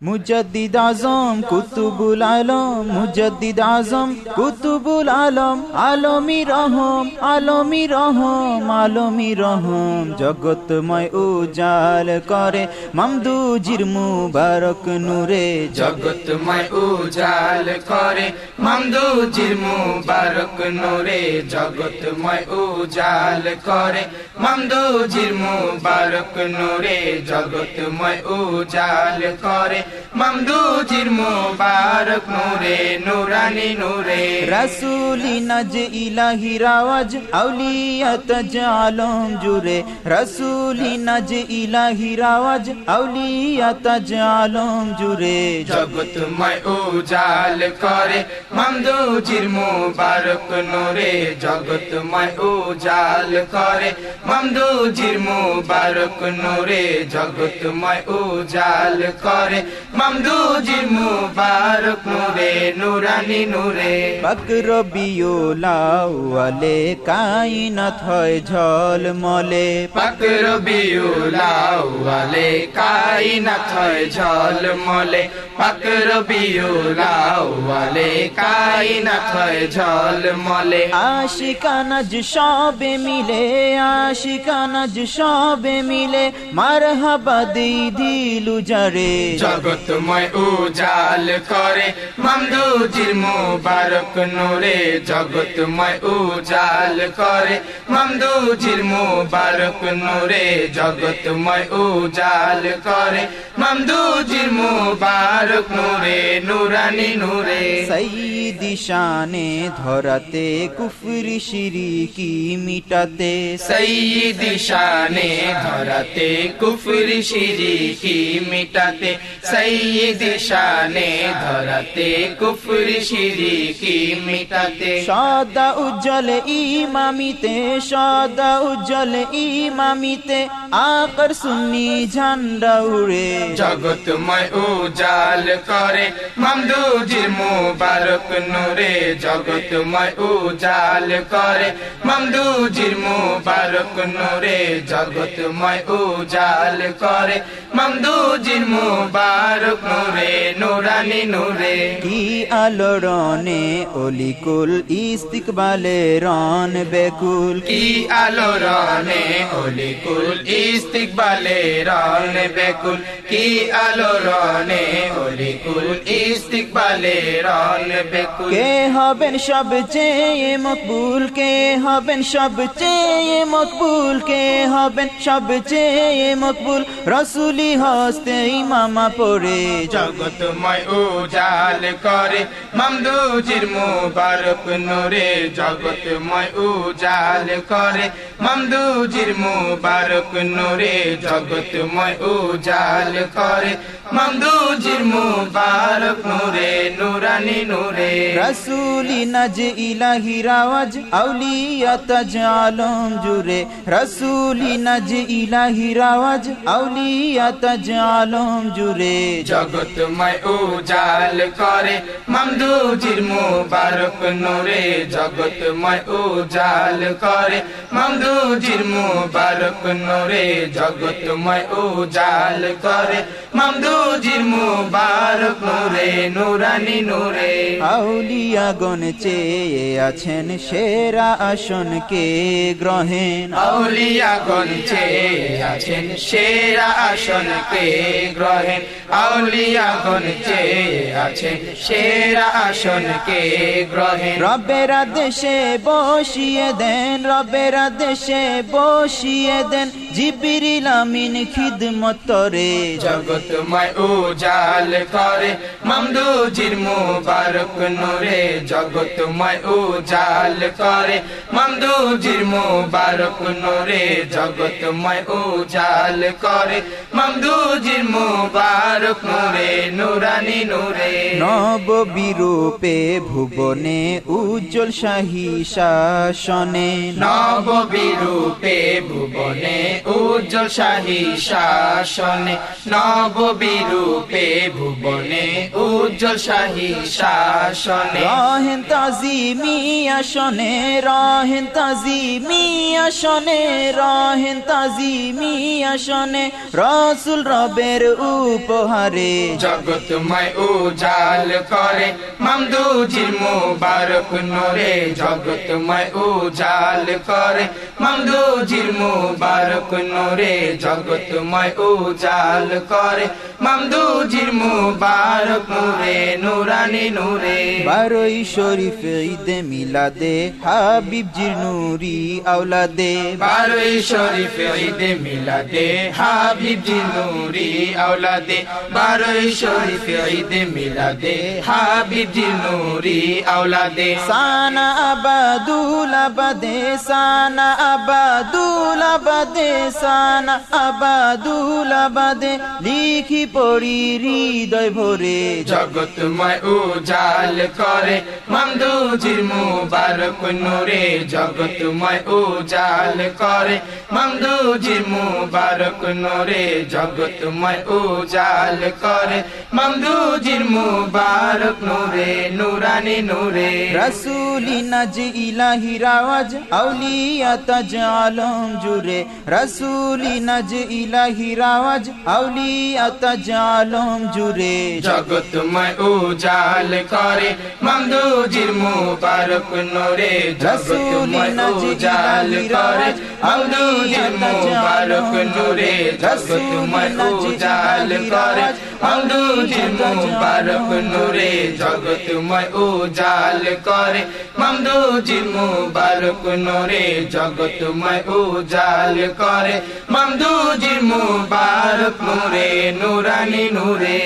মুজাদ্দিদ আজম কুতুবুল আলম, মুজাদ্দিদ আজম কুতুবুল আলম, আলমী রহম, আলমী রহম, আলমী রহম। জগৎময় উজাল করে মামদুজির মুবারক নূরে, জগৎময় উজাল করে মামদুজির মুবারক নূরে, জগৎময় উজাল করে মামদুজির মুবারক নূরে, জগৎময় উজাল করে মামদুজির মুবারক নূরে, নুরানি নূরে। রাসূলি নাজ ইলাহি রাওয়াজ আউলিয়া তাজ আলম জুরে, রাসূলি নাজ ইলাহি রাওয়াজ আউলিয়া তাজ আলম জুরে। জগৎময় উজাল করে মামদুজির মুবারক নূরে, জগৎময় উজাল করে মামদুজির মুবারক নূরে, জগৎময় উজাল করে মামদুজির মুবারক নূরে, নুরানি নূরে। পাক রবিউল আউয়ালে কায়নাত হয় ঝলমলে, পাক রবিউল আউয়ালে কায়নাত হয় ঝলমলে, পাক রবিউল আউয়ালে কায়নাত হয় ঝলমলে। আশিকানা সবে মিলে, আশিকানা সবে মিলে মারহাবা দেই দিলু জারে। জগৎময় উজাল করে মামদুজির মুবারক নূরে, জগৎময় উজাল করে মামদুজির মুবারক নূরে, জগৎময় উজাল করে মামদুজির মুবারক নূরে, নুরানি নূরে। সাইয়্যিদি শানে ধরাতে কুফরি শিরকি মিটাতে, সাইয়্যিদি শানে ধরাতে কুফরি শিরকি মিটাতে, সাইয়্যিদি শানে ধরাতে কুফরি শিরকি মিটাতে। সদা উজ্জ্বল ইমামিতে, সদা উজ্জ্বল ইমামিতে আকার সুন্নি ঝান্ডা উড়ে। জগৎময় উজাল করে মামদুজির মুবারক নূরে, জগৎময় উজাল করে মামদুজির মুবারক নূরে, জগৎময় উজাল করে মামদুজির মুবারক নূরে, নুরানি নূরে। কি আলোড়নে অলিকুল ইস্তিকবালে রন বেকুল, কি আলোড়নে অলিকুল ইস্তিকবালে রন বেকুল, কি আলোড়নে অলিকুল ইস্তিকবালে রন বেকুল। কে হবেন সবচেয়ে মকবুল, কে হবেন সবচেয়ে মকবুল, কে হবেন সবচেয়ে মকবুল রাসূলি হস্তে ইমামা পড়ে। জগৎময় উজাল করে মামদুজির মুবারক নূরে, জগৎময় উজাল করে মামদুজির মুবারক নূরে, জগৎময় উজাল করে মামদুজির মুবারক নূরে, নুরানি নূরে। রাসূলি নাজ ইলাহি রাওয়াজ আউলিয়া তাজ আলম জুরে, রাসূলি নাজ ইলাহি রাওয়াজ আউলিয়া তাজ আলম জুরে। জগৎময় উজাল করে মামদুজির মুবারক নূরে, জগৎময় উজাল করে মামদুজির মুবারক নূরে, জগৎময় উজাল করে মামদুজির মুবারক নূরে, নুরানি নূরে। আউলিয়া গণ চেয়ে আছেন সেরা আসন কে গ্রহেণ, আউলিয়া গণ চেয়ে আছেন সেরা আসন কে গ্রহেণ, আউলিয়া গণ চেয়ে আছেন সেরা আসন কে গ্রহেণ। রবের আদেশে বসিয়ে দেন, রবের আদেশে বসিয়ে দেন জিবরিল আমিন খিদমত করে। জগৎময় উজাল করে মামদুজির মুবারক নূরে, জগৎময় উজাল করে মামদুজির মুবারক নূরে, জগৎময় উজাল করে মামদুজির মুবারক নূরে, নুরানি নূরে। নব বিরূপে ভুবনে উজ্জ্বল শাহী শাসনে, নব বিরূপে ভুবনে উজ্জ্বল শাহী শাসনে, নব বিরূপে ভুবনে উজ্জ্বল উজ্জ্বল শাহী শাসনে রহেন তাজিমি আসনে রহেন তাজিমি আসনে রহেন তাজিমি আসনে রসুল রবের উপহারে জগৎময় উজাল করে মামদুজির মুবারক নূরে জগৎময় উজাল করে মামদুজির মুবারক নূরে জগৎময় উজাল করে মামদুজির মুবারক নূরে নুরানি নূরে 12 শরীফ ঈদে মিলাদে হাবিবজির নূরি আওলাদে 12 শরীফ ঈদে মিলাদে হাবিবজির নূরি আওলাদে 12 শরীফ ঈদে মিলাদে হাবিবজির নূরি আওলাদে সানা আবাদুল আবাদে সানা আবাদুল আবাদে সানা আবাদুল আবাদে লিখি পড়ি হৃদয় ভরে জগৎময় উজাল করে মামদুজির মুবারক নূরে জগৎময় উজাল করে মামদুজির মুবারক নূরে জগৎময় উজাল করে মামদুজির মুবারক নূরে নুরানি নূরে রসুলি নজ ইলাহি রাওয়াজ আউলিয়া তাজ আলম জুরে রসুলি নজ ইলাহি রাওয়াজ আউলিয়া তাজ আলম জুরে জগৎময় উজাল করে মামদুজির মুবারক নূরে জগৎময় উজাল করে মামদুজির মুবারক নূরে জগৎময় উজাল করে মামদুজির মুবারক নূরে জগৎময় উজাল করে মামদুজির মুবারক নূরে জগৎময় উজাল করে মামদুজির মুবারক নূরে নুরানি নূরে